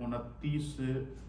29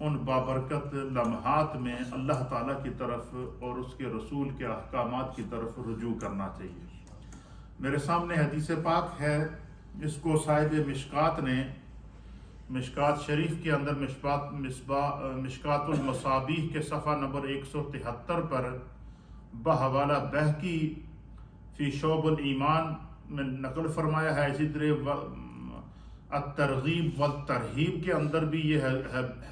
ان بابرکت لمحات میں اللہ تعالیٰ کی طرف اور اس کے رسول کے احکامات کی طرف رجوع کرنا چاہیے۔ میرے سامنے حدیث پاک ہے، اس کو صاحب مشکات نے مشکات شریف کے اندر مشکات المصابیح کے صفحہ نمبر 173 پر بحوالہ بہقی فی شعب الایمان میں نقل فرمایا ہے۔ اسی طرح الترغیب والترہیب کے اندر بھی یہ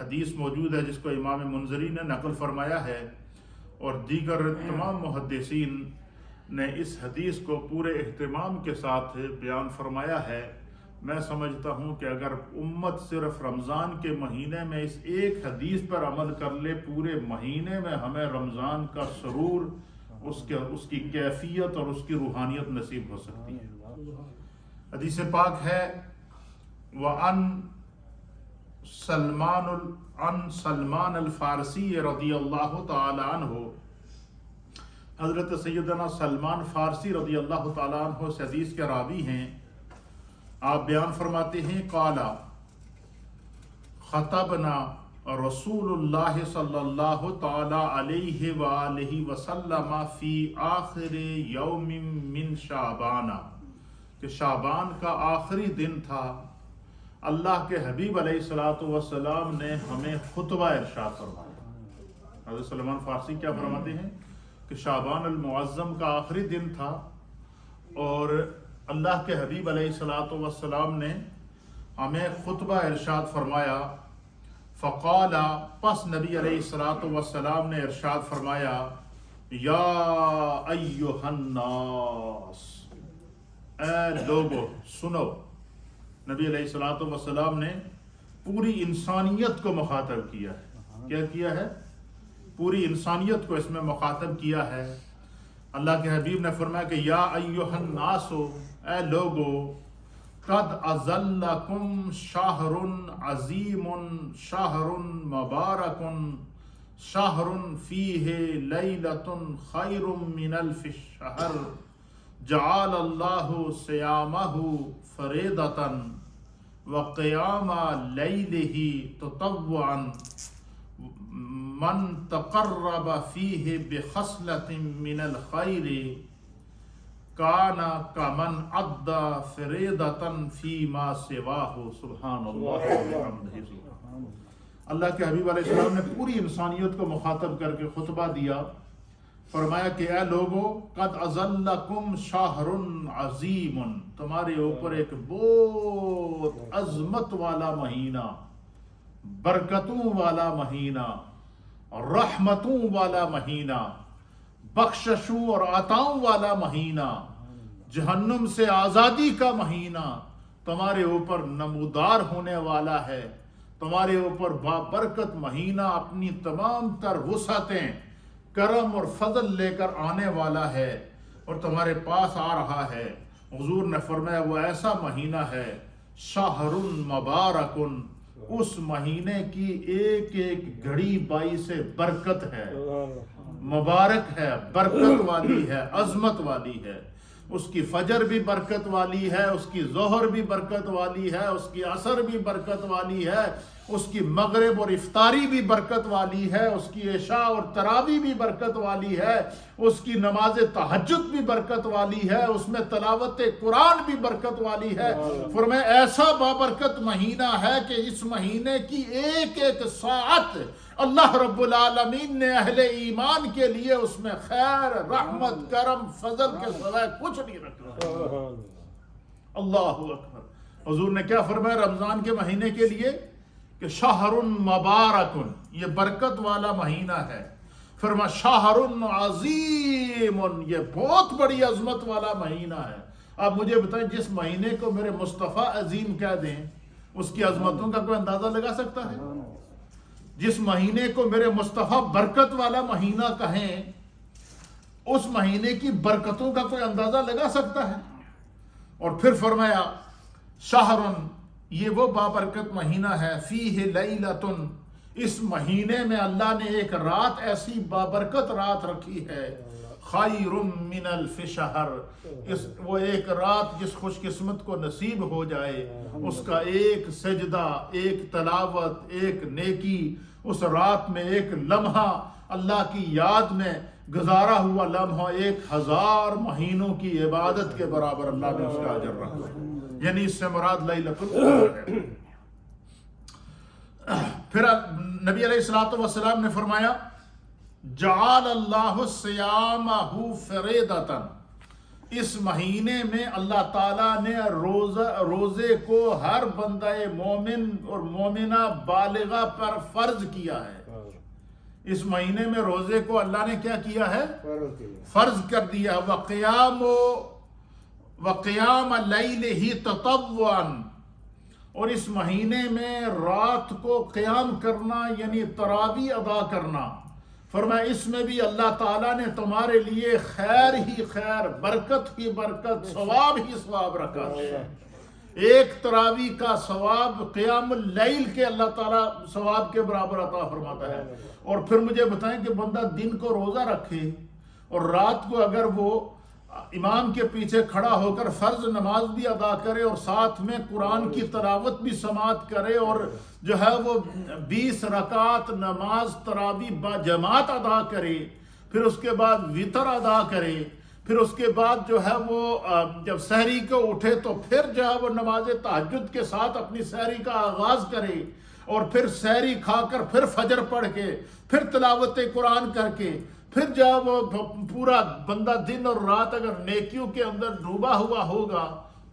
حدیث موجود ہے، جس کو امام منذری نے نقل فرمایا ہے، اور دیگر تمام محدثین نے اس حدیث کو پورے اہتمام کے ساتھ بیان فرمایا ہے۔ میں سمجھتا ہوں کہ اگر امت صرف رمضان کے مہینے میں اس ایک حدیث پر عمل کر لے، پورے مہینے میں ہمیں رمضان کا سرور، اس کی کیفیت اور اس کی روحانیت نصیب ہو سکتی ہے۔ حدیث پاک ہے وَعَن سلمان الفارسی رضی اللہ تعالی عنہ، حضرت سیدنا سلمان فارسی رضی اللہ تعالیٰ عنہ اس حدیث کے راوی ہیں۔ آپ بیان فرماتے ہیں قال خطبنا رسول اللہ صلی اللہ تعالی علیہ وآلہ وسلم فی آخر یوم من شعبان، کہ شعبان کا آخری دن تھا، اللہ کے حبیب علیہ الصلوۃ والسلام نے ہمیں خطبہ ارشاد فرمایا۔ حضرت سلمان فارسی کیا فرماتے ہیں کہ شعبان المعظم کا آخری دن تھا اور اللہ کے حبیب علیہ الصلوۃ والسلام نے ہمیں خطبہ ارشاد فرمایا۔ فقال، پس نبی علیہ الصلوۃ والسلام نے ارشاد فرمایا، یا ایھا الناس، اے لوگو سنو۔ نبی علیہ الصلوۃ والسلام نے پوری انسانیت کو مخاطب کیا ہے۔ کیا کیا ہے؟ پوری انسانیت کو اس میں مخاطب کیا ہے۔ اللہ کے حبیب نے فرمایا کہ یا ایھا الناس، اے لوگو، قد اظلکم شہر عظیم شہر مبارک شہر فیہ لیلۃ خیر من الف شہر جعل اللہ صیامہ فریضۃ وقیام لیلہ تطوعا من تقرب فیہ بخصلۃ من الخیر کان کمن ادى فریضۃ فیما سواہ۔ سبحان اللہ وبحمدہ۔ اللہ کے حبیب علیہ السلام نے پوری انسانیت کو مخاطب کر کے خطبہ دیا، فرمایا کہ اے لوگو، قد اظلکم شہر عظیم، تمہارے اوپر ایک بہت عظمت والا مہینہ، برکتوں والا مہینہ، رحمتوں والا مہینہ، بخششوں اور عطاؤں والا مہینہ، جہنم سے آزادی کا مہینہ تمہارے اوپر نمودار ہونے والا ہے۔ تمہارے اوپر بابرکت مہینہ اپنی تمام تر وسعتیں، کرم اور فضل لے کر آنے والا ہے اور تمہارے پاس آ رہا ہے۔ حضور نے فرمایا وہ ایسا مہینہ ہے، شہر مبارک، اس مہینے کی ایک ایک گھڑی باعث برکت ہے، مبارک ہے، برکت والی ہے، عظمت والی ہے۔ اس کی فجر بھی برکت والی ہے، اس کی ظہر بھی برکت والی ہے، اس کی عصر بھی برکت والی ہے، اس کی مغرب اور افطاری بھی برکت والی ہے، اس کی عشاء اور تراویح بھی برکت والی ہے، اس کی نماز تہجد بھی برکت والی ہے، اس میں تلاوت قرآن بھی برکت والی ہے۔ فرمایا ایسا بابرکت مہینہ ہے کہ اس مہینے کی ایک ایک ساعت اللہ رب العالمین نے اہل ایمان کے لیے اس میں خیر، رحمت، کرم، فضل کے سوائے کچھ نہیں رکھا۔ اللہ اکبر۔ حضور نے کیا فرمایا رمضان کے مہینے کے لیے کہ شہر مبارک، یہ برکت والا مہینہ ہے۔ فرمایا شہر عظیم، یہ بہت بڑی عظمت والا مہینہ ہے۔ آپ مجھے بتائیں جس مہینے کو میرے مصطفیٰ عظیم کہہ دیں اس کی عظمتوں کا کوئی اندازہ لگا سکتا ہے؟ جس مہینے کو میرے مصطفیٰ برکت والا مہینہ کہیں اس مہینے کی برکتوں کا کوئی اندازہ لگا سکتا ہے؟ اور پھر فرمایا شہرن، یہ وہ بابرکت مہینہ ہے، فیہ لیلۃ، اس مہینے میں اللہ نے ایک رات ایسی بابرکت رات رکھی ہے، خیر من الف شہر، وہ ایک رات جس خوش قسمت کو نصیب ہو جائے، اس کا ایک سجدہ، ایک تلاوت، ایک نیکی، اس رات میں ایک لمحہ اللہ کی یاد میں گزارا ہوا لمحہ 1000 مہینوں کی عبادت کے برابر اللہ نے اس کا اجر رکھا ہے، یعنی اس سے مراد لیلۃ القدر ہے۔ پھر نبی علیہ الصلوۃ والسلام نے فرمایا جعل اللہ صیامہ فریضۃ، اس مہینے میں اللہ تعالیٰ نے روزے کو ہر بندہ مومن اور مومنہ بالغہ پر فرض کیا ہے۔ اس مہینے میں روزے کو اللہ نے کیا کیا ہے؟ فرض کر دیا۔ وقیام لیلہ تطوعا، اور اس مہینے میں رات کو قیام کرنا یعنی تراویح ادا کرنا۔ فرمایا اس میں بھی اللہ تعالیٰ نے تمہارے لیے خیر ہی خیر، برکت ہی برکت، ثواب ہی ثواب رکھا ہے۔ ایک تراویح کا ثواب قیام اللیل کے اللہ تعالیٰ ثواب کے برابر عطا فرماتا ہے۔ اور پھر مجھے بتائیں کہ بندہ دن کو روزہ رکھے اور رات کو اگر وہ امام کے پیچھے کھڑا ہو کر فرض نماز بھی ادا کرے اور ساتھ میں قرآن کی تلاوت بھی سماعت کرے اور جو ہے وہ 20 رکعت نماز تراویح با جماعت ادا کرے، پھر اس کے بعد وتر ادا کرے، پھر اس کے بعد جو ہے وہ جب سحری کو اٹھے تو پھر جو ہے وہ نماز تہجد کے ساتھ اپنی سحری کا آغاز کرے، اور پھر سحری کھا کر پھر فجر پڑھ کے پھر تلاوت قرآن کر کے پھر جب وہ پورا بندہ دن اور رات اگر نیکیوں کے اندر ڈوبا ہوا ہوگا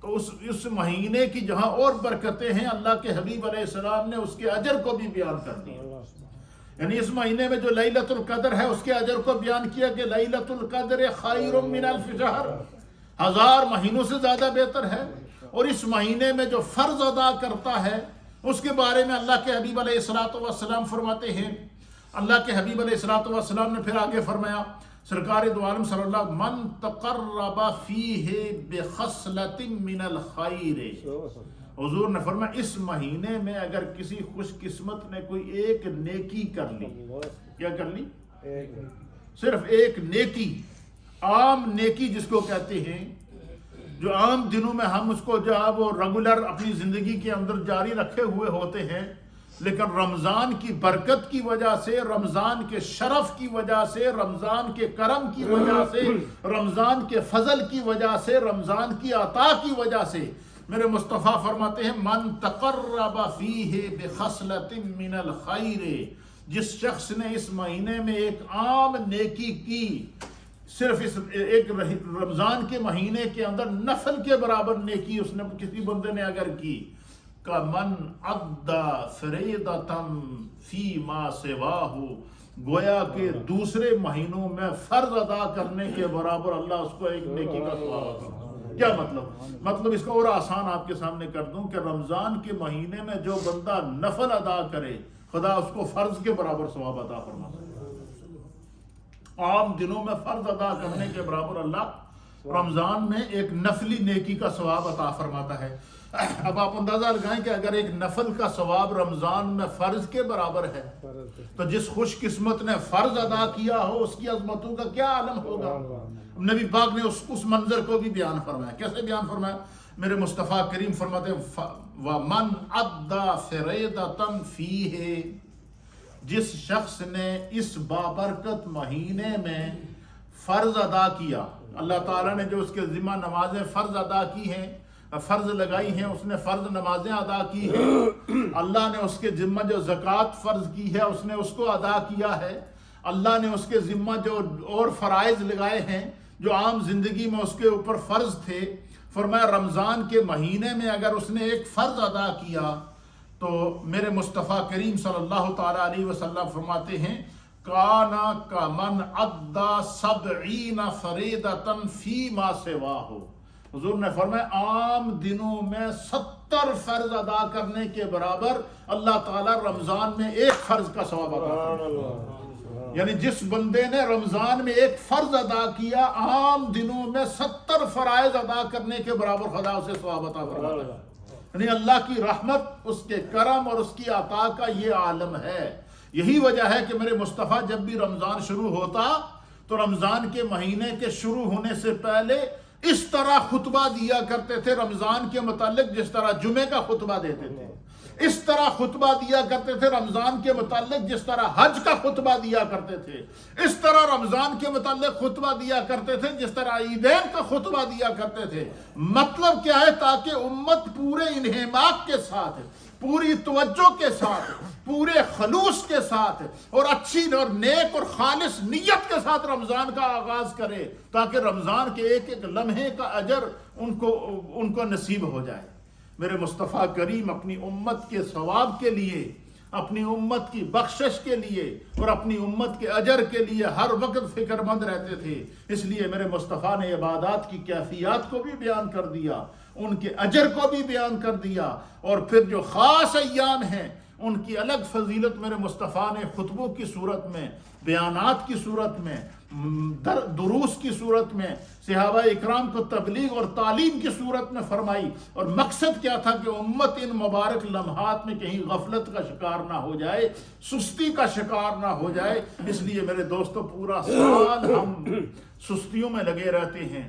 تو اس مہینے کی جہاں اور برکتیں ہیں اللہ کے حبیب علیہ السلام نے اس کے اجر کو بھی بیان کر دیا۔ یعنی اس مہینے میں جو لیلۃ القدر ہے اس کے اجر کو بیان کیا کہ لیلۃ القدر خیر من الف شہر، 1000 مہینوں سے زیادہ بہتر ہے۔ اور اس مہینے میں جو فرض ادا کرتا ہے اس کے بارے میں اللہ کے حبیب علیہ الصلوۃ والسلام فرماتے ہیں، اللہ کے حبیب علیہ الصلوۃ والسلام نے پھر آگے فرمایا، سرکار دو عالم صلی اللہ علیہ وسلم من تقرب فیہ بخصلۃ من الخیر، حضور نے فرمایا اس مہینے میں اگر کسی خوش قسمت نے کوئی ایک نیکی کر لی، کیا کر لی؟ صرف ایک نیکی، عام نیکی جس کو کہتے ہیں، جو عام دنوں میں ہم اس کو جو ہے وہ ریگولر اپنی زندگی کے اندر جاری رکھے ہوئے ہوتے ہیں، لیکن رمضان کی برکت کی وجہ سے، رمضان کے شرف کی وجہ سے، رمضان کے کرم کی وجہ سے، رمضان کے فضل کی وجہ سے، رمضان کی عطا کی وجہ سے میرے مصطفیٰ فرماتے ہیں من تقرب فیہ بخصلۃ من الخیر، جس شخص نے اس مہینے میں ایک عام نیکی کی، صرف اس ایک رمضان کے مہینے کے اندر نفل کے برابر نیکی اس نے کسی بندے نے اگر کی، کمن ادّا فریضۃ فیما سواہ، گویا کہ دوسرے مہینوں میں فرض ادا کرنے کے برابر اللہ اس کو ایک نیکی کا ثواب عطا۔ کیا مطلب اس کو اور آسان آپ کے سامنے کر دوں کہ رمضان کے مہینے میں جو بندہ نفل ادا کرے خدا اس کو فرض کے برابر ثواب عطا فرماتا ہے۔ عام دنوں میں فرض ادا کرنے کے برابر اللہ رمضان میں ایک نفلی نیکی کا ثواب عطا فرماتا ہے۔ اب آپ اندازہ لگائیں کہ اگر ایک نفل کا ثواب رمضان میں فرض کے برابر ہے تو جس خوش قسمت نے فرض ادا کیا ہو اس کی عظمتوں کا کیا عالم ہوگا۔ نبی پاک نے اس منظر کو بھی بیان فرمایا۔ کیسے بیان فرمایا؟ میرے مصطفیٰ کریم فرماتے ہیں وَمَنْ أَدَّى فَرِيضَةً فِيهِ، جس شخص نے اس بابرکت مہینے میں فرض ادا کیا، اللہ تعالیٰ نے جو اس کے ذمہ نمازیں فرض ادا کی ہیں، فرض لگائی ہیں، اس نے فرض نمازیں ادا کی ہیں، اللہ نے اس کے ذمہ جو زکوٰۃ فرض کی ہے اس نے اس کو ادا کیا ہے، اللہ نے اس کے ذمہ جو اور فرائض لگائے ہیں جو عام زندگی میں اس کے اوپر فرض تھے، فرمایا رمضان کے مہینے میں اگر اس نے ایک فرض ادا کیا تو میرے مصطفیٰ کریم صلی اللہ تعالیٰ علیہ وسلم فرماتے ہیں کانا کمن ادّا 70 فریضۃ فیما سواہ، حضور نے فرمایا عام دنوں میں 70 فرض ادا کرنے کے برابر اللہ تعالیٰ رمضان میں ایک فرض کا ثواب عطا فرماتا۔ یعنی جس بندے نے رمضان میں ایک فرض ادا کیا عام دنوں میں 70 فرائض ادا کرنے کے برابر خدا اسے ثواب عطا فرماتا ہے۔ یعنی اللہ کی رحمت، اس کے کرم اور اس کی عطا کا یہ عالم ہے۔ یہی وجہ ہے کہ میرے مصطفیٰ جب بھی رمضان شروع ہوتا تو رمضان کے مہینے کے شروع ہونے سے پہلے اس طرح خطبہ دیا کرتے تھے رمضان کے متعلق جس طرح جمعے کا خطبہ دیتے تھے۔ اس طرح خطبہ دیا کرتے تھے رمضان کے متعلق جس طرح حج کا خطبہ دیا کرتے تھے، اس طرح رمضان کے متعلق خطبہ دیا کرتے تھے جس طرح عیدین کا خطبہ دیا کرتے تھے۔ مطلب کیا ہے؟ تاکہ امت پورے انہماک کے ساتھ، پوری توجہ کے ساتھ، پورے خلوص کے ساتھ اور اچھی اور نیک اور خالص نیت کے ساتھ رمضان کا آغاز کرے، تاکہ رمضان کے ایک ایک لمحے کا اجر ان کو نصیب ہو جائے۔ میرے مصطفیٰ کریم اپنی امت کے ثواب کے لیے، اپنی امت کی بخشش کے لیے اور اپنی امت کے اجر کے لیے ہر وقت فکر مند رہتے تھے۔ اس لیے میرے مصطفیٰ نے عبادات کی کیفیات کو بھی بیان کر دیا، ان کے اجر کو بھی بیان کر دیا، اور پھر جو خاص ایام ہیں ان کی الگ فضیلت میرے مصطفیٰ نے خطبوں کی صورت میں، بیانات کی صورت میں، دروس کی صورت میں، صحابہ اکرام کو تبلیغ اور تعلیم کی صورت میں فرمائی۔ اور مقصد کیا تھا کہ امت ان مبارک لمحات میں کہیں غفلت کا شکار نہ ہو جائے، سستی کا شکار نہ ہو جائے۔ اس لیے میرے دوستو پورا سال ہم سستیوں میں لگے رہتے ہیں،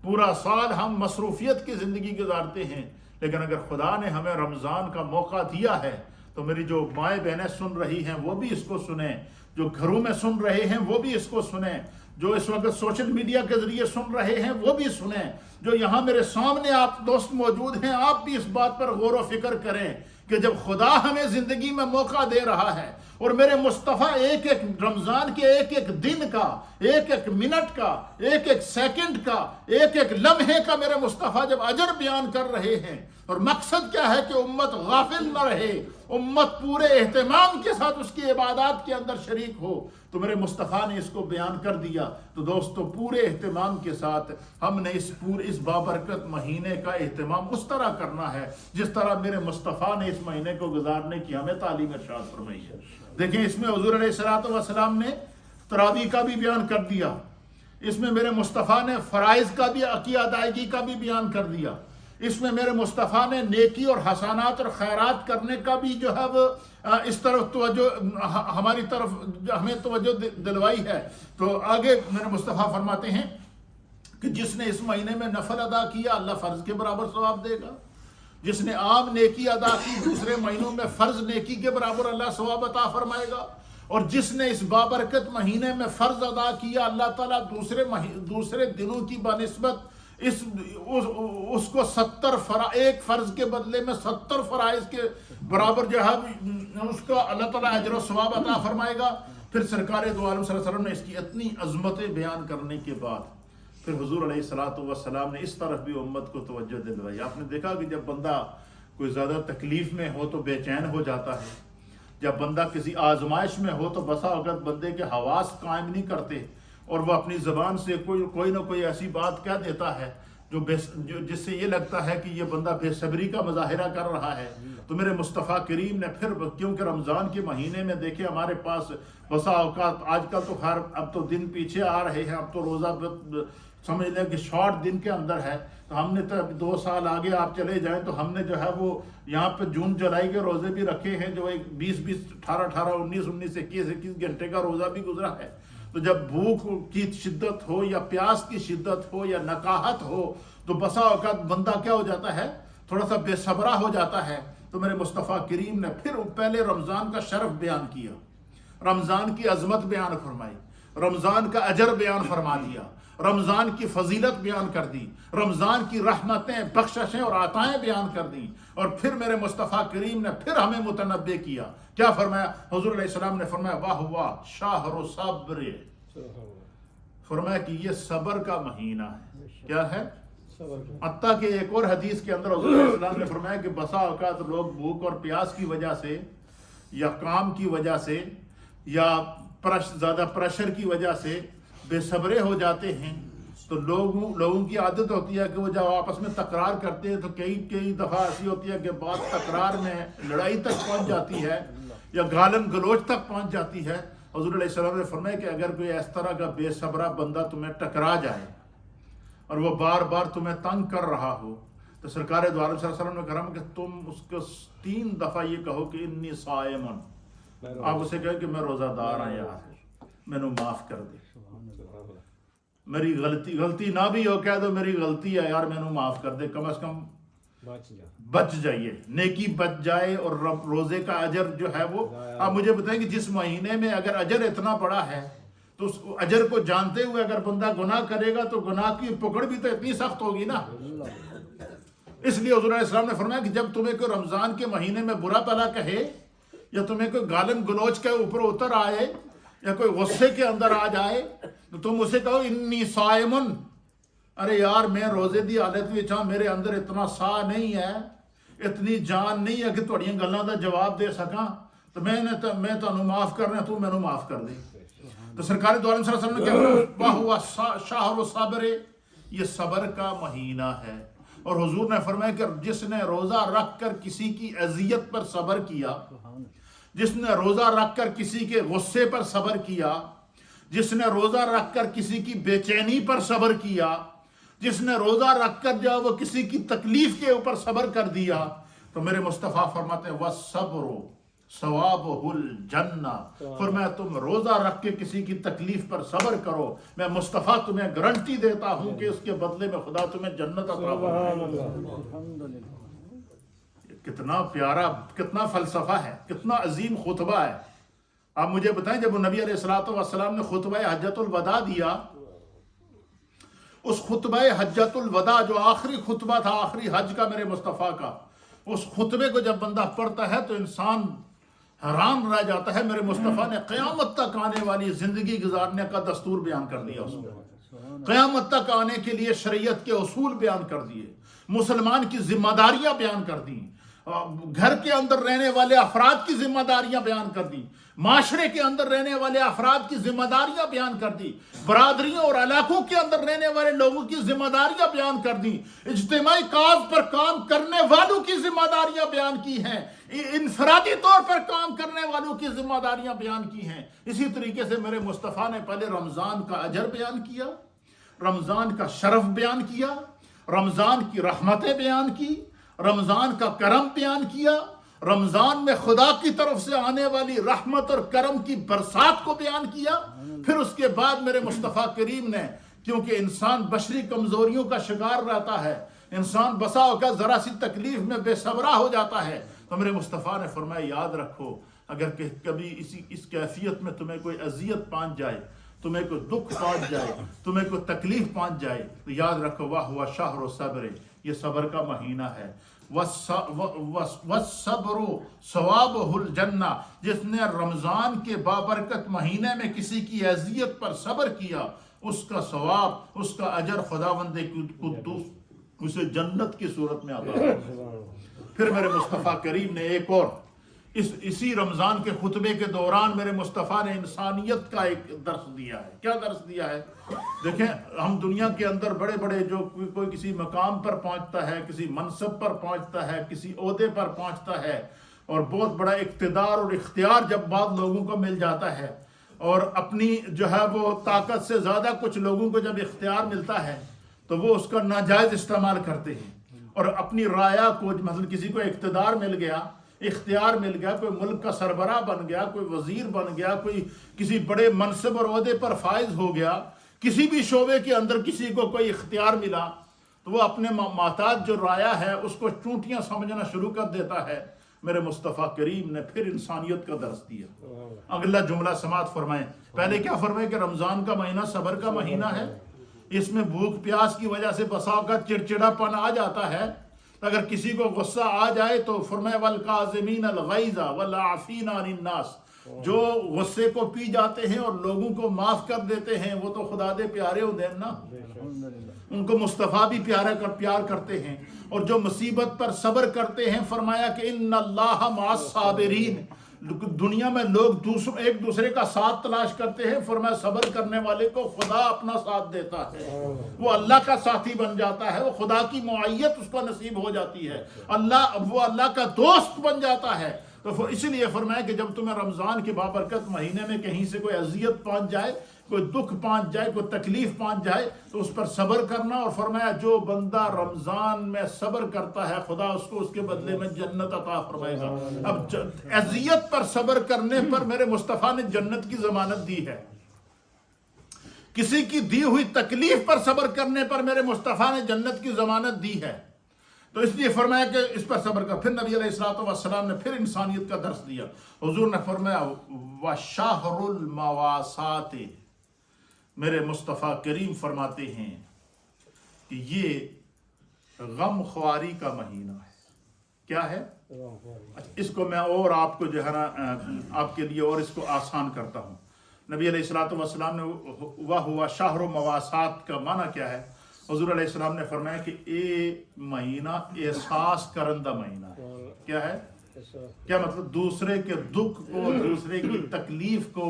پورا سال ہم مصروفیت کی زندگی گزارتے ہیں، لیکن اگر خدا نے ہمیں رمضان کا موقع دیا ہے تو میری جو مائیں بہنیں سن رہی ہیں وہ بھی اس کو سنیں، جو گھروں میں سن رہے ہیں وہ بھی اس کو سنیں، جو اس وقت سوشل میڈیا کے ذریعے سن رہے ہیں وہ بھی سنیں، جو یہاں میرے سامنے آپ دوست موجود ہیں آپ بھی اس بات پر غور و فکر کریں کہ جب خدا ہمیں زندگی میں موقع دے رہا ہے اور میرے مصطفیٰ ایک ایک رمضان کے ایک ایک دن کا، ایک ایک منٹ کا، ایک ایک سیکنڈ کا، ایک ایک لمحے کا میرے مصطفیٰ جب اجر بیان کر رہے ہیں، اور مقصد کیا ہے کہ امت غافل نہ رہے، امت پورے اہتمام کے ساتھ اس کی عبادات کے اندر شریک ہو، تو میرے مصطفیٰ نے اس کو بیان کر دیا۔ تو دوستو پورے اہتمام کے ساتھ ہم نے اس بابرکت مہینے کا اہتمام اس طرح کرنا ہے جس طرح میرے مصطفیٰ نے اس مہینے کو گزارنے کی ہمیں تعلیم ارشاد فرمائی ہے۔ دیکھیں اس میں حضور علیہ السلام نے تراویح کا بھی بیان کر دیا، اس میں میرے مصطفیٰ نے فرائض کا بھی کی ادائیگی کا بھی بیان کر دیا، اس میں میرے مصطفیٰ نے نیکی اور حسنات اور خیرات کرنے کا بھی جو ہے وہ اس طرف توجہ ہماری طرف ہمیں توجہ دلوائی ہے۔ تو آگے میرے مصطفیٰ فرماتے ہیں کہ جس نے اس مہینے میں نفل ادا کیا اللہ فرض کے برابر ثواب دے گا، جس نے عام نیکی ادا کی دوسرے مہینوں میں فرض نیکی کے برابر اللہ ثواب عطا فرمائے گا، اور جس نے اس بابرکت مہینے میں فرض ادا کیا اللہ تعالیٰ دوسرے دنوں کی بنسبت اس کو 70 ایک فرض کے بدلے میں 70 فرائض کے برابر جو ہے اس کو اللہ تعالیٰ اجر و ثواب عطا فرمائے گا۔ پھر سرکار دو عالم صلی اللہ علیہ وسلم نے اس کی اتنی عظمتیں بیان کرنے کے بعد پھر حضور علیہ السلام نے اس طرف بھی امت کو توجہ دلوائی۔ آپ نے دیکھا کہ جب بندہ کوئی زیادہ تکلیف میں ہو تو بے چین ہو جاتا ہے، جب بندہ کسی آزمائش میں ہو تو بسا اوقات بندے کے حواس قائم نہیں کرتے اور وہ اپنی زبان سے کوئی نہ کوئی ایسی بات کہہ دیتا ہے جس سے یہ لگتا ہے کہ یہ بندہ بے صبری کا مظاہرہ کر رہا ہے۔ تو میرے مصطفیٰ کریم نے پھر کیونکہ رمضان کے مہینے میں دیکھیں ہمارے پاس بسا اوقات آج کل تو خیر اب تو دن پیچھے آ رہے ہیں، اب تو روزہ سمجھ لیں کہ شارٹ دن کے اندر ہے، تو ہم نے تو 2 سال آگے آپ چلے جائیں تو ہم نے جو ہے وہ یہاں پہ جون جولائی کے روزے بھی رکھے ہیں جو 20 18 19 21 گھنٹے کا روزہ بھی گزرا ہے۔ تو جب بھوک کی شدت ہو یا پیاس کی شدت ہو یا نکاہت ہو تو بسا اوقات بندہ کیا ہو جاتا ہے، تھوڑا سا بے صبرا ہو جاتا ہے۔ تو میرے مصطفیٰ کریم نے پھر پہلے رمضان کا شرف بیان کیا، رمضان کی عظمت بیان فرمائی، رمضان کا اجر بیان فرما دیا، رمضان کی فضیلت بیان کر دی، رمضان کی رحمتیں بخششیں اور عطائیں بیان کر دیں، اور پھر میرے مصطفیٰ کریم نے پھر ہمیں متنبع کیا۔ کیا فرمایا؟ حضور علیہ السلام نے فرمایا واہ واہ شہر صبر، فرمایا کہ یہ صبر کا مہینہ ہے۔ کیا ہے؟ حتیٰ کہ ایک اور حدیث کے اندر حضور علیہ السلام نے فرمایا کہ بسا اوقات لوگ بھوک اور پیاس کی وجہ سے یا کام کی وجہ سے یا زیادہ پریشر کی وجہ سے بے صبرے ہو جاتے ہیں، تو لوگوں کی عادت ہوتی ہے کہ وہ جب آپس میں تکرار کرتے ہیں تو کئی دفعہ ایسی ہوتی ہے کہ بات تکرار میں لڑائی تک پہنچ جاتی ہے یا گالن گلوچ تک پہنچ جاتی ہے۔ حضور علیہ السلام نے فرمایا کہ اگر کوئی اس طرح کا بے صبرا بندہ تمہیں ٹکرا جائے اور وہ بار بار تمہیں تنگ کر رہا ہو تو سرکار دو عالم صلی اللہ علیہ وسلم نے کہا کہ تم اس کو 3 دفعہ یہ کہو کہ انی صائمن، آپ اسے کہیں کہ میں روزہ دار ہوں یار، میں نے معاف کر دے، میری غلطی نہ بھی ہو کہہ دو میری غلطی ہے یار، میں نے معاف کر دے، کم از کم بچ جائیے، نیکی بچ جائے اور روزے کا اجر جو ہے وہ، آپ مجھے بتائیں کہ جس مہینے میں اگر اجر اتنا بڑا ہے تو اس اجر کو جانتے ہوئے اگر بندہ گناہ کرے گا تو گناہ کی پکڑ بھی تو اتنی سخت ہوگی نا۔ اس لیے حضور علیہ السلام نے فرمایا کہ جب تمہیں کوئی رمضان کے مہینے میں برا بھلا کہے یا تمہیں کوئی گالم گلوچ کے اوپر اتر آئے یا کوئی غصے کے اندر آ جائے تو تم اسے کہو انی صائمن، ارے یار میں روزے دی حالت میں چاہ، میرے اندر اتنا سا نہیں ہے، اتنی جان نہیں ہے کہ تھوڑیاں گلاں دا جواب دے سکاں، تو میں تانوں معاف کرنا، تو میں نوں معاف کر دے۔ تو سرکار دو عالم صلی اللہ علیہ وسلم نے کہا وَهُوَ شَهْرُ الصَّبْرِ، یہ صبر کا مہینہ ہے۔ اور حضور نے فرمایا کہ جس نے روزہ رکھ کر کسی کی اذیت پر صبر کیا، جس نے روزہ رکھ کر کسی کے غصے پر صبر کیا، جس نے روزہ رکھ کر کسی کی بے چینی پر صبر کیا، جس نے روزہ رکھ کر جو وہ کسی کی تکلیف کے اوپر صبر کر دیا، تو میرے مصطفیٰ فرماتے ہیں وَالصَّبْرُ ثوابہ الجنہ، فرمایا تم روزہ رکھ کے کسی کی تکلیف پر صبر کرو، میں مصطفیٰ تمہیں گارنٹی دیتا ہوں کہ اس کے بدلے میں خدا تمہیں جنت عطا فرمائے۔ کتنا پیارا، کتنا فلسفہ ہے، کتنا عظیم خطبہ ہے۔ آپ مجھے بتائیں جب نبی علیہ الصلوۃ والسلام نے خطبہ حجۃ الوداع دیا، اس خطبہ حجۃ الوداع جو آخری خطبہ تھا آخری حج کا میرے مصطفیٰ کا، اس خطبے کو جب بندہ پڑھتا ہے تو انسان حیران رہ جاتا ہے۔ میرے مصطفیٰ نے قیامت تک آنے والی زندگی گزارنے کا دستور بیان کر دیا، اس میں قیامت تک آنے کے لیے شریعت کے اصول بیان کر دیے، مسلمان کی ذمہ داریاں بیان کر دیں، گھر کے اندر رہنے والے افراد کی ذمہ داریاں بیان کر دی، معاشرے کے اندر رہنے والے افراد کی ذمہ داریاں بیان کر دی، برادریوں اور علاقوں کے اندر رہنے والے لوگوں کی ذمہ داریاں بیان کر دی، اجتماعی کاز پر کام کرنے والوں کی ذمہ داریاں بیان کی ہیں، انفرادی طور پر کام کرنے والوں کی ذمہ داریاں بیان کی ہیں۔ اسی طریقے سے میرے مصطفیٰ نے پہلے رمضان کا اجر بیان کیا، رمضان کا شرف بیان کیا، رمضان کی رحمتیں بیان کی، رمضان کا کرم بیان کیا، رمضان میں خدا کی طرف سے آنے والی رحمت اور کرم کی برسات کو بیان کیا۔ پھر اس کے بعد میرے مصطفیٰ کریم نے، کیونکہ انسان بشری کمزوریوں کا شکار رہتا ہے، انسان بسا اوقات ذرا سی تکلیف میں بے صبرا ہو جاتا ہے، تو میرے مصطفیٰ نے فرمایا یاد رکھو اگر کہ کبھی اس کیفیت میں تمہیں کوئی اذیت پہنچ جائے، تمہیں کوئی دکھ پہنچ جائے، تمہیں کوئی تکلیف پہنچ جائے، تو یاد رکھو وَهُوَ شَهْرُ الصَّبْرِ، یہ صبر کا مہینہ ہے۔ وَالصَّبْرُ ثوابہ الجنہ، جس نے رمضان کے بابرکت مہینے میں کسی کی اذیت پر صبر کیا، اس کا ثواب، اس کا اجر خداوند قدوس اسے جنت کی صورت میں عطا فرمائے۔ پھر میرے مصطفیٰ کریم نے ایک اور اسی رمضان کے خطبے کے دوران میرے مصطفیٰ نے انسانیت کا ایک درس دیا ہے۔ کیا درس دیا ہے؟ دیکھیں ہم دنیا کے اندر بڑے بڑے جو کوئی کسی مقام پر پہنچتا ہے، کسی منصب پر پہنچتا ہے، کسی عہدے پر پہنچتا ہے، اور بہت بڑا اقتدار اور اختیار جب بعض لوگوں کو مل جاتا ہے، اور اپنی جو ہے وہ طاقت سے زیادہ کچھ لوگوں کو جب اختیار ملتا ہے تو وہ اس کا ناجائز استعمال کرتے ہیں، اور اپنی رایا کو، مثلا کسی کو اقتدار مل گیا، اختیار مل گیا، کوئی ملک کا سربراہ بن گیا، کوئی وزیر بن گیا، کوئی کسی بڑے منصب اور عہدے پر فائز ہو گیا، کسی بھی شعبے کے اندر کسی کو کوئی اختیار ملا تو وہ اپنے محتاج جو رایا ہے اس کو چونٹیاں سمجھنا شروع کر دیتا ہے۔ میرے مصطفیٰ کریم نے پھر انسانیت کا درس دیا۔ اگلا جملہ سماعت فرمائیں۔ پہلے کیا فرمائے کہ رمضان کا مہینہ صبر کا مہینہ ہے، اس میں بھوک پیاس کی وجہ سے بسا اوقات چڑچڑا پن آ جاتا ہے، اگر کسی کو غصہ آ جائے تو فرمایا والکاظمین الغیظ والعافین عن الناس، جو غصے کو پی جاتے ہیں اور لوگوں کو معاف کر دیتے ہیں وہ تو خدا دے پیارے ہو دین نا، ان کو مصطفیٰ بھی پیار کرتے ہیں، اور جو مصیبت پر صبر کرتے ہیں فرمایا کہ ان اللہ مع الصابرین، دنیا میں لوگ ایک دوسرے کا ساتھ تلاش کرتے ہیں، فرمایا صبر کرنے والے کو خدا اپنا ساتھ دیتا ہے، وہ اللہ کا ساتھی بن جاتا ہے، وہ خدا کی معیت اس کو نصیب ہو جاتی ہے، وہ اللہ کا دوست بن جاتا ہے۔ تو اسی لیے فرمایا کہ جب تمہیں رمضان کے بابرکت مہینے میں کہیں سے کوئی اذیت پہنچ جائے، کوئی دکھ پہنچ جائے، کوئی تکلیف پہنچ جائے تو اس پر صبر کرنا، اور فرمایا جو بندہ رمضان میں صبر کرتا ہے خدا اس کو اس کے بدلے میں جنت عطا فرمائے گا۔ اب اذیت پر صبر کرنے پر میرے مصطفیٰ نے جنت کی ضمانت دی ہے، کسی کی دی ہوئی تکلیف پر صبر کرنے پر میرے مصطفیٰ نے جنت کی ضمانت دی ہے۔ تو اس لیے فرمایا کہ اس پر صبر کر. پھر نبی علیہ الصلوۃ والسلام نے پھر انسانیت کا درس دیا. حضور نے فرمایا وَشَهْرُ الْمَوَاسَاتِ، میرے مصطفیٰ کریم فرماتے ہیں کہ یہ غم خواری کا مہینہ ہے. کیا ہے؟ اس کو میں اور آپ کو جو ہے نا آپ کے لیے اور اس کو آسان کرتا ہوں. نبی علیہ الصلوۃ والسلام نے وَهُوَ شَهْرُ مَوَاسَات کا معنی کیا ہے؟ حضور علیہ السلام نے فرمایا کہ یہ مہینہ احساس کرندہ مہینہ ہے. کیا ہے؟ کیا مطلب؟ دوسرے کے دکھ کو، دوسرے کی تکلیف کو،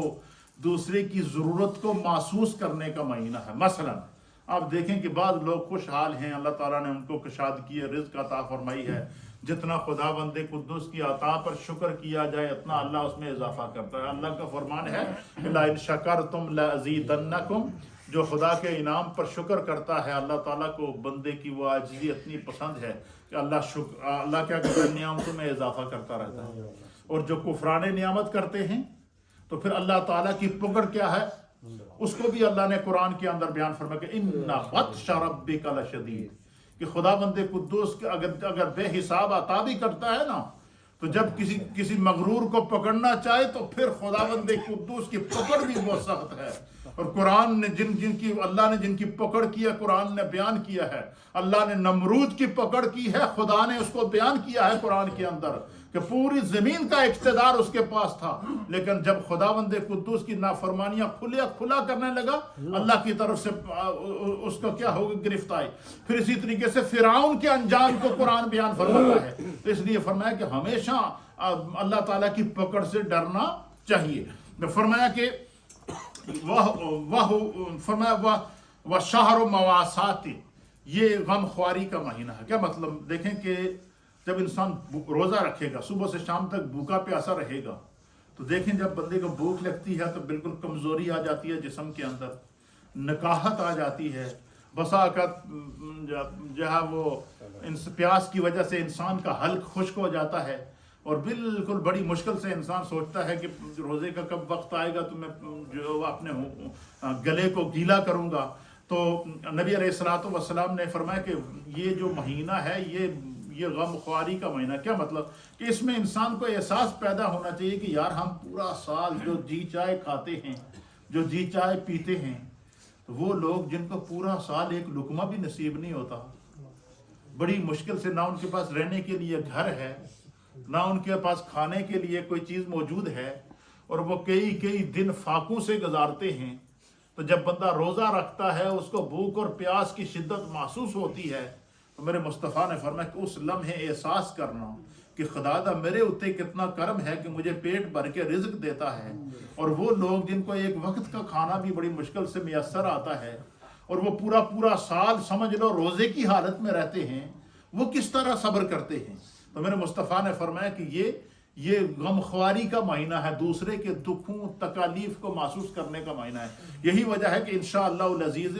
دوسرے کی ضرورت کو محسوس کرنے کا مہینہ ہے. مثلا آپ دیکھیں کہ بعض لوگ خوشحال ہیں، اللہ تعالیٰ نے ان کو کشادگی رزق عطا فرمائی ہے. جتنا خدا بندے قدوس کی عطا پر شکر کیا جائے اتنا اللہ اس میں اضافہ کرتا ہے. اللہ کا فرمان ہے لَإِن شَكَرْتُمْ لَأَزِيدَنَّكُمْ. جو خدا کے انعام پر شکر کرتا ہے، اللہ تعالیٰ کو بندے کی وہ عاجزی اتنی پسند ہے کہ اللہ کیا کرتا ہے؟ نعمتوں میں اضافہ کرتا رہتا ہے. اور جو کفران نعمت کرتے ہیں تو پھر اللہ تعالیٰ کی پکڑ کیا ہے؟ اس کو بھی اللہ نے قرآن کے اندر بیان فرمایا کہ اِنَّ بَطْشَ رَبِّكَ لَشَدِيدٌ، کہ خدا بندے قدوس اگر بے حساب عطا بھی کرتا ہے نا، تو جب کسی مغرور کو پکڑنا چاہے تو پھر خدا بندے قدوس کی پکڑ بھی بہت سخت ہے. اور قرآن نے اللہ نے جن کی پکڑ کی ہے، قرآن نے بیان کیا ہے. اللہ نے نمرود کی پکڑ کی ہے، خدا نے اس کو بیان کیا ہے قرآن کے اندر کہ پوری زمین کا اقتدار اس کے پاس تھا، لیکن جب خدا بند قدوس کی نافرمانیاں کھلا کرنے لگا، اللہ کی طرف سے اس کو کیا ہوگی؟ گرفت آئی. پھر اسی طریقے سے فرعون کے انجام کو قرآن بیان فرماتا ہے. تو اس لیے فرمایا کہ ہمیشہ اللہ تعالیٰ کی پکڑ سے ڈرنا چاہیے. فرمایا کہ وَشَهْرُ مَوَاسَاتِ، یہ غم خواری کا مہینہ ہے. کیا مطلب؟ دیکھیں کہ جب انسان روزہ رکھے گا، صبح سے شام تک بھوکا پیاسا رہے گا، تو دیکھیں جب بندے کو بھوک لگتی ہے تو بالکل کمزوری آ جاتی ہے جسم کے اندر، نکاہت آ جاتی ہے. بسا اوقات جو ہے وہ پیاس کی وجہ سے انسان کا حلق خشک ہو جاتا ہے، اور بالکل بڑی مشکل سے انسان سوچتا ہے کہ روزے کا کب وقت آئے گا تو میں جو اپنے گلے کو گیلا کروں گا. تو نبی علیہ الصلوۃ والسلام نے فرمایا کہ یہ جو مہینہ ہے یہ غم خواری کا مہینہ. کیا مطلب؟ کہ اس میں انسان کو احساس پیدا ہونا چاہیے کہ یار ہم پورا سال جو جی چائے کھاتے ہیں، جو جی چائے پیتے ہیں، وہ لوگ جن کو پورا سال ایک لقمہ بھی نصیب نہیں ہوتا، بڑی مشکل سے، نہ ان کے پاس رہنے کے لیے گھر ہے، نہ ان کے پاس کھانے کے لیے کوئی چیز موجود ہے، اور وہ کئی دن فاقوں سے گزارتے ہیں. تو جب بندہ روزہ رکھتا ہے اس کو بھوک اور پیاس کی شدت محسوس ہوتی ہے، تو میرے مصطفیٰ نے فرمایا کہ اس لمحے احساس کرنا کہ خدا دا میرے اوتے کتنا کرم ہے کہ مجھے پیٹ بھر کے رزق دیتا ہے. اور وہ لوگ جن کو ایک وقت کا کھانا بھی بڑی مشکل سے میسر آتا ہے، اور وہ پورا سال سمجھ لو روزے کی حالت میں رہتے ہیں، وہ کس طرح صبر کرتے ہیں. تو میرے مصطفیٰ نے فرمایا کہ یہ غم خواری کا مہینہ ہے، دوسرے کے دکھوں تکالیف کو محسوس کرنے کا مہینہ ہے. یہی وجہ ہے کہ انشاءاللہ العزیز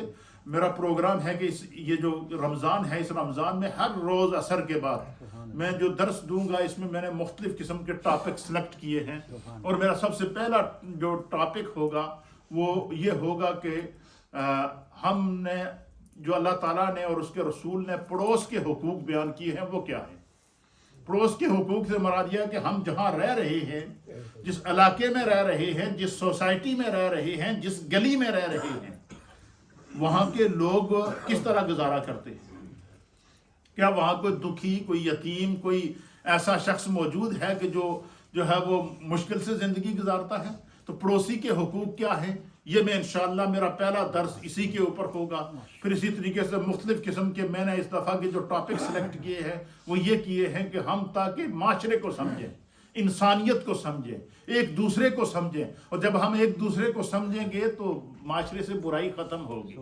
میرا پروگرام ہے کہ یہ جو رمضان ہے، اس رمضان میں ہر روز عصر کے بعد میں جو درس دوں گا، اس میں میں نے مختلف قسم کے ٹاپک سلیکٹ کیے ہیں. اور میرا سب سے پہلا جو ٹاپک ہوگا وہ یہ ہوگا کہ ہم نے جو اللہ تعالیٰ نے اور اس کے رسول نے پڑوس کے حقوق بیان کیے ہیں وہ کیا ہیں. پڑوس کے حقوق سے مراد یہ ہے کہ ہم جہاں رہ رہے ہیں، جس علاقے میں رہ رہے ہیں، جس سوسائٹی میں رہ رہے ہیں، جس گلی میں رہ رہے ہیں، وہاں کے لوگ کس طرح گزارا کرتے ہیں. کیا وہاں کوئی دکھی، کوئی یتیم، کوئی ایسا شخص موجود ہے کہ جو ہے وہ مشکل سے زندگی گزارتا ہے. تو پڑوسی کے حقوق کیا ہیں، یہ میں انشاءاللہ میرا پہلا درس اسی کے اوپر ہوگا. پھر اسی طریقے سے مختلف قسم کے میں نے اس دفعہ کے جو ٹاپک سلیکٹ کیے ہیں وہ یہ کیے ہیں کہ ہم تاکہ معاشرے کو سمجھیں، انسانیت کو سمجھیں، ایک دوسرے کو سمجھیں. اور جب ہم ایک دوسرے کو سمجھیں گے تو معاشرے سے برائی ختم ہوگی،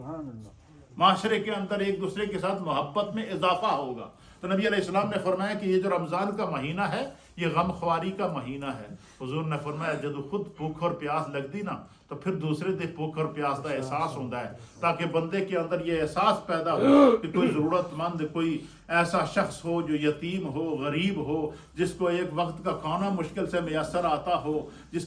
معاشرے کے اندر ایک دوسرے کے ساتھ محبت میں اضافہ ہوگا. تو نبی علیہ السلام نے فرمایا کہ یہ جو رمضان کا مہینہ ہے یہ غم خواری کا مہینہ ہے. حضور نے فرمایا جب خود بھوک اور پیاس لگ دی نا تو پھر دوسرے دن بھوک اور پیاس کا احساس ہوتا ہے، تاکہ بندے کے اندر یہ احساس پیدا ہو کہ کوئی ضرورت مند، کوئی ایسا شخص ہو جو یتیم ہو، غریب ہو، جس کو ایک وقت کا کھانا مشکل سے میسر آتا ہو، جس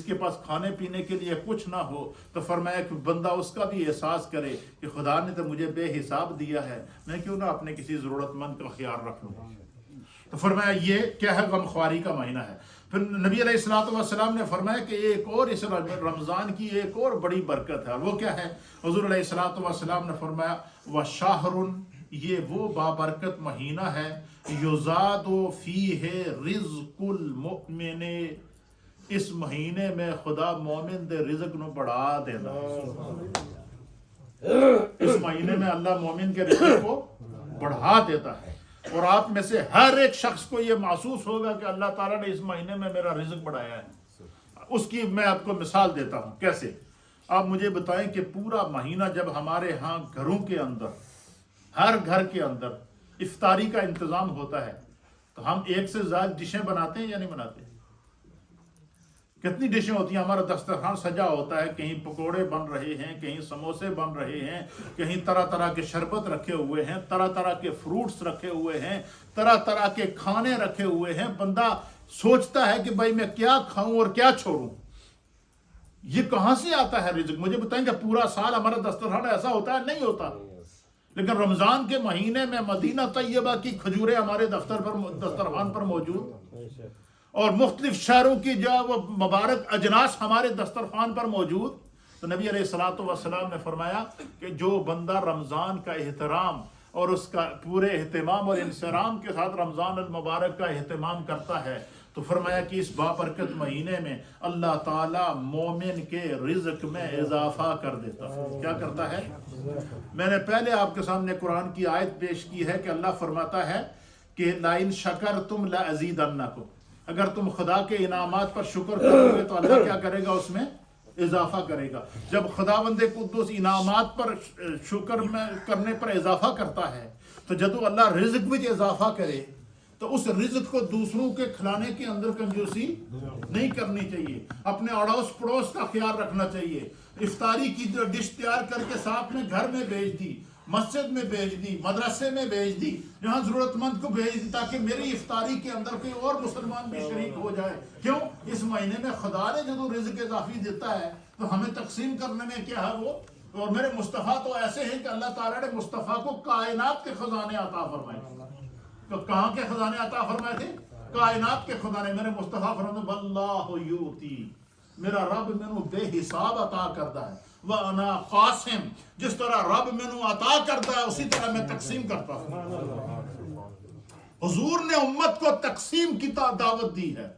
کے پاس کھانے پینے کے لیے کچھ نہ ہو، تو فرمایا کہ بندہ اس کا بھی احساس کرے کہ خدا نے تو مجھے بے حساب دیا ہے، میں کیوں نہ اپنے کسی ضرورت مند کا خیال رکھ لوں۔ تو فرمایا یہ کیا ہے؟ غم خواری کا مہینہ ہے۔ پھر نبی علیہ الصلوۃ والسلام نے فرمایا کہ ایک اور اس رمضان کی ایک اور بڑی برکت ہے، اور وہ کیا ہے؟ حضور علیہ الصلوۃ والسلام نے فرمایا وَشَهْرٌ، یہ وہ بابرکت مہینہ ہے، یُزَادُ فِيهِ رِزْقُ الْمُؤْمِنِ، اس مہینے میں خدا مومن دے رزق نو بڑھا دینا۔ اس مہینے میں اللہ مومن کے رزق کو بڑھا دیتا ہے، اور آپ میں سے ہر ایک شخص کو یہ محسوس ہوگا کہ اللہ تعالیٰ نے اس مہینے میں میرا رزق بڑھایا ہے۔ اس کی میں آپ کو مثال دیتا ہوں۔ کیسے؟ آپ مجھے بتائیں کہ پورا مہینہ جب ہمارے ہاں گھروں کے اندر، ہر گھر کے اندر افطاری کا انتظام ہوتا ہے، تو ہم ایک سے زیادہ ڈشیں بناتے ہیں یا نہیں بناتے؟ کتنی ڈشیں ہوتی ہیں؟ ہمارا دسترخوان سجا ہوتا ہے، کہیں پکوڑے بن رہے ہیں، کہیں سموسے بن رہے ہیں، کہیں طرح طرح کے شربت رکھے ہوئے ہیں، طرح طرح کے فروٹس رکھے ہوئے ہیں، طرح طرح کے کھانے رکھے ہوئے ہیں۔ بندہ سوچتا ہے کہ بھائی میں کیا کھاؤں اور کیا چھوڑوں۔ یہ کہاں سے آتا ہے رزق؟ مجھے بتائیں کہ پورا سال ہمارا دسترخوان ایسا ہوتا ہے؟ نہیں ہوتا۔ لیکن رمضان کے مہینے میں مدینہ طیبہ کی کھجوریں ہمارے دسترخوان پر موجود، اور مختلف شہروں کی جو وہ مبارک اجناس ہمارے دسترخوان پر موجود۔ تو نبی علیہ الصلوۃ والسلام نے فرمایا کہ جو بندہ رمضان کا احترام اور اس کا پورے اہتمام اور انصرام کے ساتھ رمضان المبارک کا اہتمام کرتا ہے، تو فرمایا کہ اس بابرکت مہینے میں اللہ تعالیٰ مومن کے رزق میں اضافہ کر دیتا ہے۔ کیا کرتا ہے؟ میں نے پہلے آپ کے سامنے قرآن کی آیت پیش کی ہے کہ اللہ فرماتا ہے کہ لَإِن شَكَرْتُمْ لَأَزِيدَنَّكُمْ، اگر تم خدا کے انعامات پر شکر کرو گے تو اللہ کیا کرے گا؟ اس میں اضافہ کرے گا۔ جب خداوند قدوس انعامات پر شکر میں کرنے پر اضافہ کرتا ہے، تو جدو اللہ رزق میں اضافہ کرے تو اس رزق کو دوسروں کے کھلانے کے اندر کنجوسی نہیں کرنی چاہیے، اپنے اڑوس پڑوس کا خیال رکھنا چاہیے۔ افطاری کی جو ڈش تیار کر کے ساتھ میں گھر میں بھیج دی، مسجد میں بھیج دی، مدرسے میں بھیج دی، جہاں ضرورت مند کو بھیج دی، تاکہ میری افطاری کے اندر کوئی اور مسلمان بھی شریک ہو جائے۔ کیوں؟ اس مہینے میں خدا نے جو رزق اضافی دیتا ہے تو ہمیں تقسیم کرنے میں کیا ہے وہ۔ اور میرے مصطفیٰ تو ایسے ہیں کہ اللہ تعالیٰ نے مصطفیٰ کو کائنات کے خزانے عطا فرمائے۔ تو کہاں کے خزانے عطا فرمائے تھے؟ کائنات کے خزانے۔ میرے مصطفیٰ فرماتے واللہ یؤتی، میرا رب مینو بے حساب عطا کرتا ہے، وَأَنَا قَاسِمٌ، جس طرح رب مینو عطا کرتا ہے اسی طرح میں تقسیم کرتا ہوں۔ حضور نے امت کو تقسیم کی دعوت دی ہے،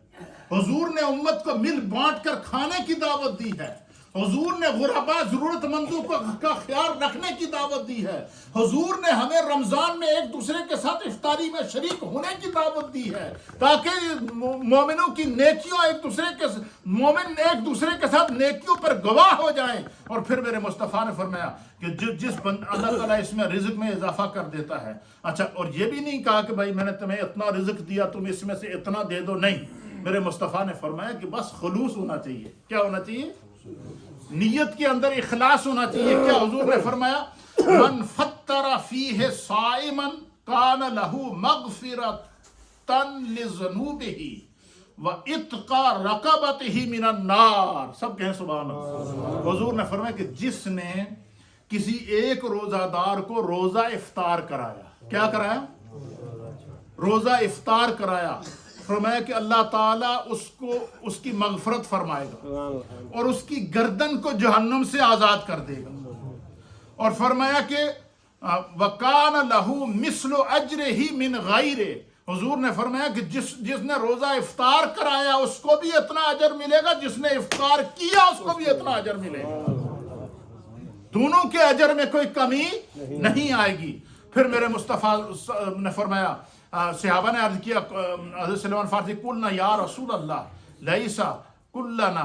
حضور نے امت کو مل بانٹ کر کھانے کی دعوت دی ہے، حضور نے غربا ضرورت مندوں کا خیال رکھنے کی دعوت دی ہے، حضور نے ہمیں رمضان میں ایک دوسرے کے ساتھ افطاری میں شریک ہونے کی دعوت دی ہے، تاکہ مومنوں کی نیکیوں مومن ایک دوسرے کے ساتھ نیکیوں پر گواہ ہو جائیں۔ اور پھر میرے مصطفیٰ نے فرمایا کہ جس اللہ تعالیٰ اس میں رزق میں اضافہ کر دیتا ہے۔ اچھا، اور یہ بھی نہیں کہا کہ بھائی میں نے تمہیں اتنا رزق دیا تم اس میں سے اتنا دے دو، نہیں، میرے مصطفیٰ نے فرمایا کہ بس خلوص ہونا چاہیے۔ کیا ہونا چاہیے؟ نیت کے اندر اخلاص ہونا چاہیے۔ کیا حضور نے فرمایا من فطر فیہ صائما کان لہ مغفرۃ لذنوبہ وعتق رقبتہ من النار۔ سب کہیں سبحان اللہ۔ حضور نے فرمایا کہ جس نے کسی ایک روزہ دار کو روزہ افطار کرایا، کیا کرایا؟ روزہ افطار کرایا، فرمایا کہ اللہ تعالیٰ اس کی مغفرت فرمائے گا اور اس کی گردن کو جہنم سے آزاد کر دے گا۔ اور فرمایا کہ وَقَانَ لَهُ مِثْلُ أَجْرِهِ مِنْ غَيْرِهِ، حضور نے فرمایا کہ جس نے روزہ افطار کرایا اس کو بھی اتنا اجر ملے گا، جس نے افطار کیا اس کو بھی اتنا اجر ملے گا، دونوں کے اجر میں کوئی کمی نہیں آئے گی۔ پھر میرے مصطفیٰ نے فرمایا، صحابہ نے عرض کیا حضرت سلمان فارسی قلنا یا رسول اللہ لیسا کلنا